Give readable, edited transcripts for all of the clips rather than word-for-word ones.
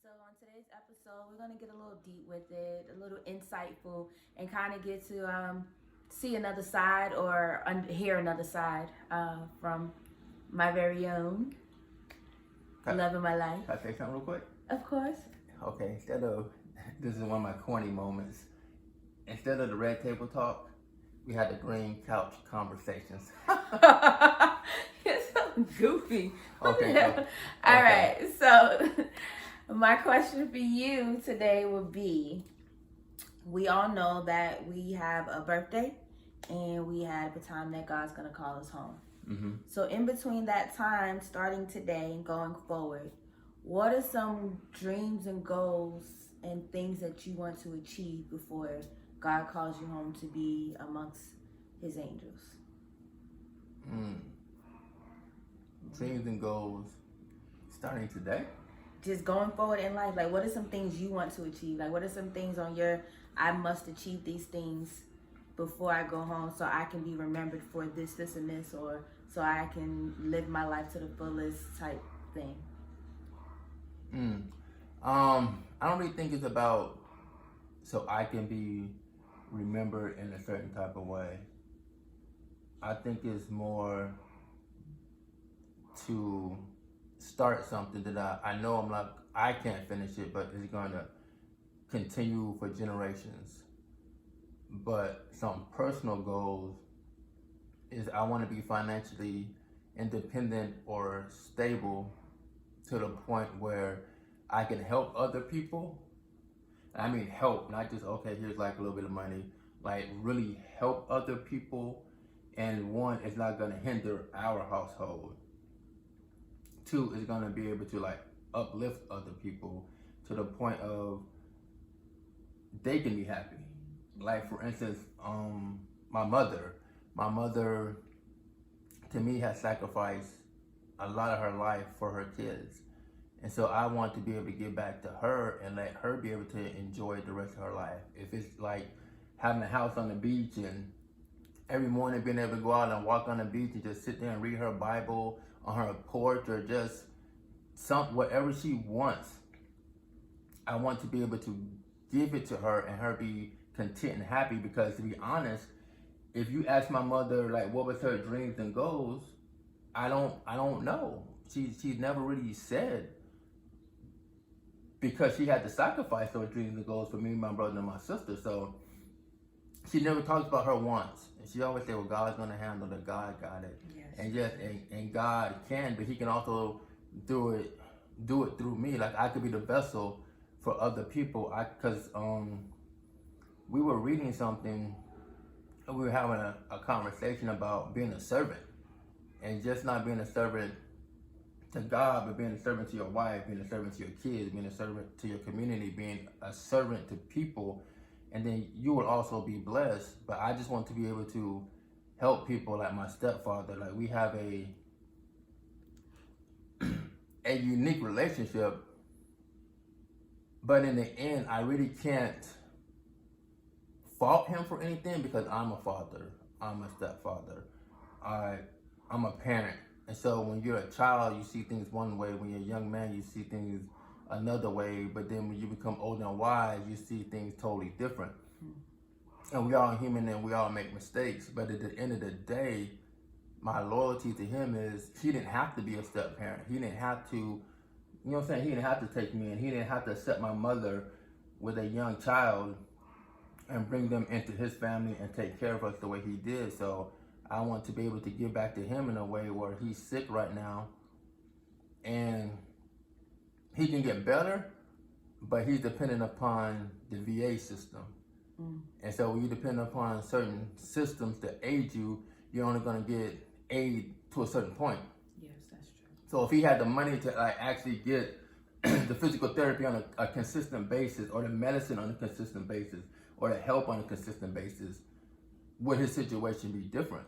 So on today's episode, we're gonna get a little deep with it, a little insightful, and kind of get to see another side or hear another side from my very own love of my life. Can I say something real quick? Of course. Okay, instead of, this is one of my corny moments, instead of the red table talk, we had the green couch conversations. You're so goofy. Okay, All right, so my question for you today would be, we all know that we have a birthday and we have the time that God's going to call us home. Mm-hmm. So in between that time, starting today and going forward, what are some dreams and goals and things that you want to achieve before God calls you home to be amongst his angels? Dreams and goals starting today? Just going forward in life, like what are some things you want to achieve? Like what are some things on your, I must achieve these things before I go home so I can be remembered for this, and this, or so I can live my life to the fullest type thing? I don't really think it's about so I can be remembered in a certain type of way. I think it's more to start something that I know I can't finish it, but it's going to continue for generations. But some personal goals is I want to be financially independent or stable to the point where I can help other people. I mean help, not just, okay, here's like a little bit of money. Like really help other people. And one, it's not going to hinder our household. Two, it's going to be able to like uplift other people to the point of they can be happy. Like for instance, my mother to me has sacrificed a lot of her life for her kids. And so I want to be able to give back to her and let her be able to enjoy the rest of her life. If it's like having a house on the beach and every morning being able to go out and walk on the beach and just sit there and read her Bible on her porch or just whatever she wants, I want to be able to give it to her and her be content and happy. Because to be honest, if you ask my mother like what was her dreams and goals, I don't know. She's never really said, because she had to sacrifice those dreams and goals for me, my brother, and my sister. So she never talks about her wants. And she always said, well, God's gonna handle it, God got it. Yes. And yes, and God can, but he can also do it through me. Like I could be the vessel for other people. Cause we were reading something and we were having a conversation about being a servant. And just not being a servant to God, but being a servant to your wife, being a servant to your kids, being a servant to your community, being a servant to people, and then you will also be blessed. But I just want to be able to help people like my stepfather. Like we have a unique relationship, but in the end, I really can't fault him for anything because I'm a father, I'm a stepfather, I'm a parent. And so when you're a child, you see things one way. When you're a young man, you see things another way. But then when you become older and wise, you see things totally different. And we all human and we all make mistakes. But at the end of the day, my loyalty to him is he didn't have to be a step parent. He didn't have to, you know what I'm saying? He didn't have to take me in. He didn't have to accept my mother with a young child and bring them into his family and take care of us the way he did. So I want to be able to give back to him in a way where he's sick right now and he can get better, but he's dependent upon the VA system. And so when you depend upon certain systems to aid you, you're only going to get aid to a certain point. Yes, that's true. So if he had the money to like actually get the physical therapy on a consistent basis, or the medicine on a consistent basis, or the help on a consistent basis, would his situation be different?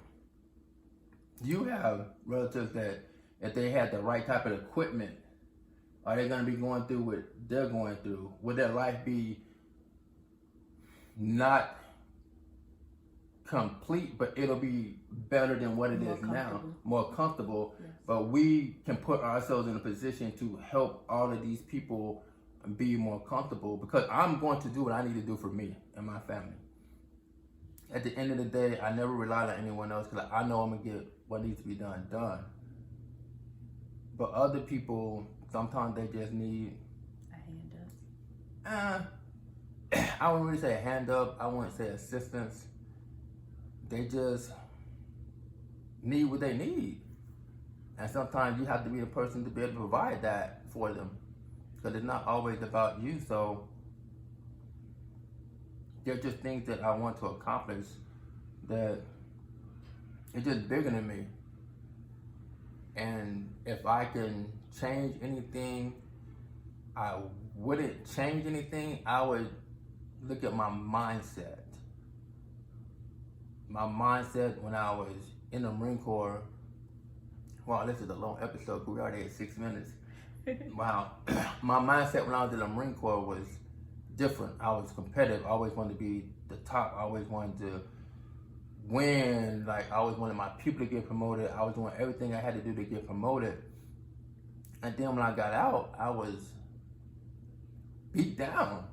You have relatives that if they had the right type of equipment, are they going to be going through what they're going through? Would their life be not complete, but it'll be better than what it is now, more comfortable? Yes. But we can put ourselves in a position to help all of these people be more comfortable because I'm going to do what I need to do for me and my family. At the end of the day, I never relied on anyone else because I know I'm going to get what needs to be done. But other people, sometimes they just need A hand up. I wouldn't really say a hand up. I wouldn't say assistance. They just need what they need. And sometimes you have to be the person to be able to provide that for them. Because it's not always about you. So there's just things that I want to accomplish that it's just bigger than me. And if I can change anything, I wouldn't change anything. I would look at my mindset. My mindset when I was in the Marine Corps. Wow, this is a long episode. We already at 6 minutes. Wow. My mindset when I was in the Marine Corps was different. I was competitive. I always wanted to be the top. I always wanted to win. Like, I always wanted my people to get promoted. I was doing everything I had to do to get promoted. And then when I got out, I was beat down.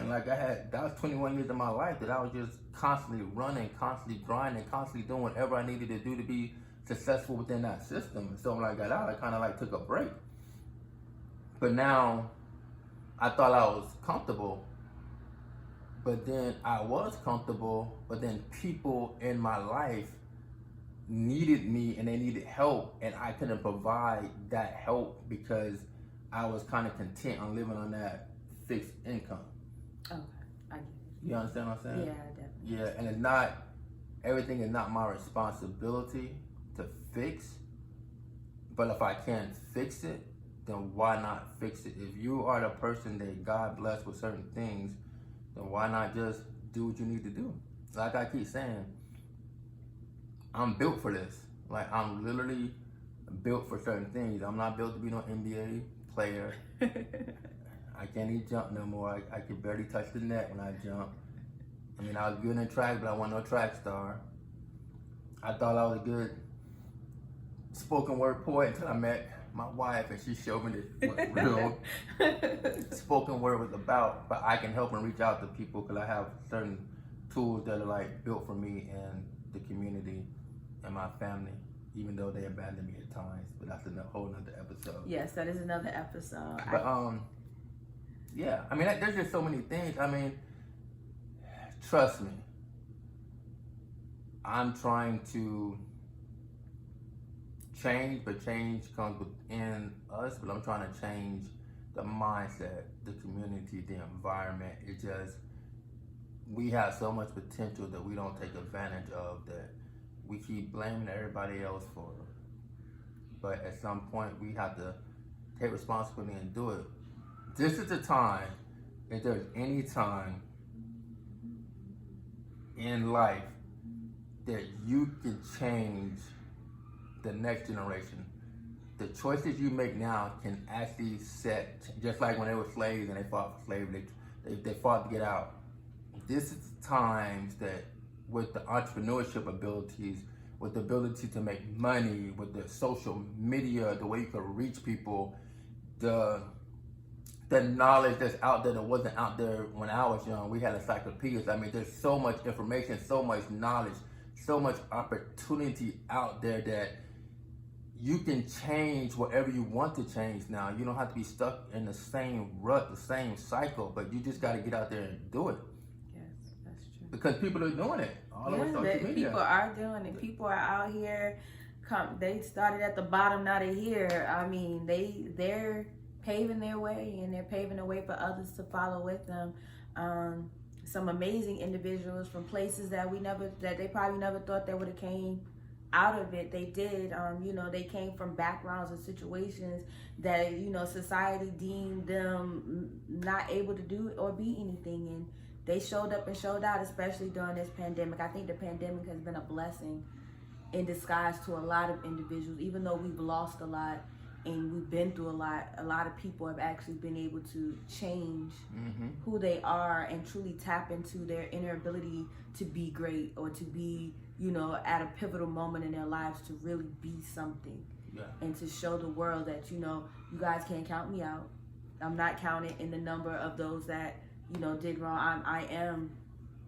Like that was 21 years of my life that I was just constantly running, constantly grinding, constantly doing whatever I needed to do to be successful within that system. And so when I got out, I kind of like took a break. But now I thought I was comfortable, but then I was comfortable, but then people in my life needed me and they needed help, and I couldn't provide that help because I was kind of content on living on that fixed income. Okay, I get it. You understand what I'm saying? Yeah, definitely. Yeah, and it's not, everything is not my responsibility to fix, but if I can't fix it, then why not fix it? If you are the person that God blessed with certain things, then why not just do what you need to do? Like I keep saying, I'm built for this. Like, I'm literally built for certain things. I'm not built to be no NBA player. I can't even jump no more. I can barely touch the net when I jump. I mean, I was good in track, but I wasn't no track star. I thought I was a good spoken word poet until I met my wife and she showed me what real spoken word was about. But I can help and reach out to people because I have certain tools that are like built for me and the community and my family, even though they abandoned me at times. But that's a whole nother episode. Yes, that is another episode. But yeah, I mean, there's just so many things. I mean, trust me, I'm trying to change, but change comes within us. But I'm trying to change the mindset, the community, the environment. It just, we have so much potential that we don't take advantage of, that we keep blaming everybody else for. But at some point, we have to take responsibility and do it. This is the time, if there's any time in life that you can change the next generation. The choices you make now can actually set, just like when they were slaves and they fought for slavery, they fought to get out. This is times that with the entrepreneurship abilities, with the ability to make money, with the social media, the way you can reach people, the knowledge that's out there that wasn't out there when I was young. We had encyclopedias. I mean, there's so much information, so much knowledge, so much opportunity out there that you can change whatever you want to change now. You don't have to be stuck in the same rut, the same cycle, but you just got to get out there and do it. Yes, that's true. Because people are doing it all over social media. People are doing it. People are out here. They started at the bottom, now they're here. I mean, they're paving their way, and they're paving the way for others to follow with them. Some amazing individuals from places that they probably never thought they would have came out of it. They did. They came from backgrounds and situations that, society deemed them not able to do or be anything, and they showed up and showed out, especially during this pandemic. I think the pandemic has been a blessing in disguise to a lot of individuals. Even though we've lost a lot and we've been through a lot of people have actually been able to change who they are and truly tap into their inner ability to be great, or to be, at a pivotal moment in their lives to really be something. Yeah. And to show the world that, you guys can't count me out. I'm not counted in the number of those that, you know, did wrong. I am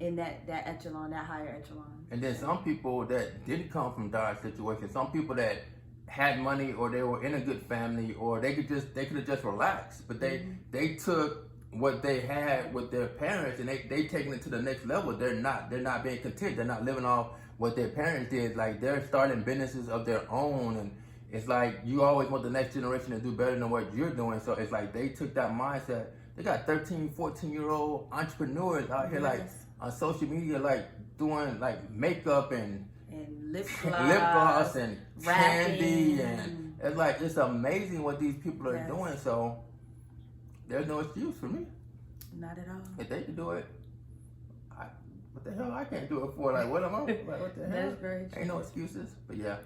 in that echelon, that higher echelon. And then some people that didn't come from dire situations, some people that had money or they were in a good family or they could have just relaxed, but they took what they had with their parents and they taking it to the next level. They're not being content. They're not living off what their parents did. Like, they're starting businesses of their own, and it's like you always want the next generation to do better than what you're doing. So it's like they took that mindset. They got 13, 14-year-old entrepreneurs out here, like on social media, like doing like makeup and lip gloss and rapping. candy, and it's like, it's amazing what these people are doing. So there's no excuse for me. Not at all. If they can do it, what the hell I can't do it for? Like, what am I? Like, what the hell? That's very true. Ain't no excuses. But yeah.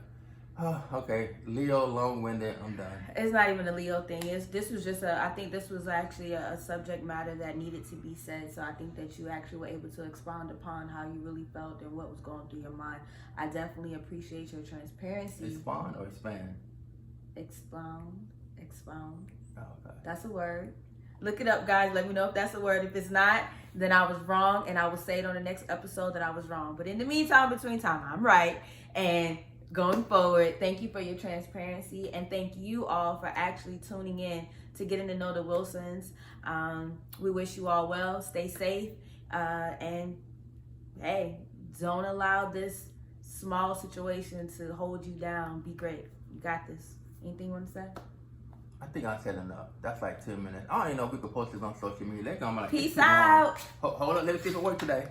Okay, Leo, long-winded. I'm done. It's not even a Leo thing. I think this was actually a subject matter that needed to be said. So I think that you actually were able to expound upon how you really felt and what was going through your mind. I definitely appreciate your transparency. Expound or expand? Expound. Oh, okay. That's a word. Look it up, guys. Let me know if that's a word. If it's not, then I was wrong, and I will say it on the next episode that I was wrong. But in the meantime, between time, I'm right. And going forward, thank you for your transparency, and thank you all for actually tuning in to getting to know the Wilsons. We wish you all well. Stay safe, and hey, don't allow this small situation to hold you down. Be great. You got this. Anything you want to say? I think I said enough. That's like 10 minutes. I don't even know if we could post this on social media. They're gonna be like, Peace out. Hold on, let me see if it works today.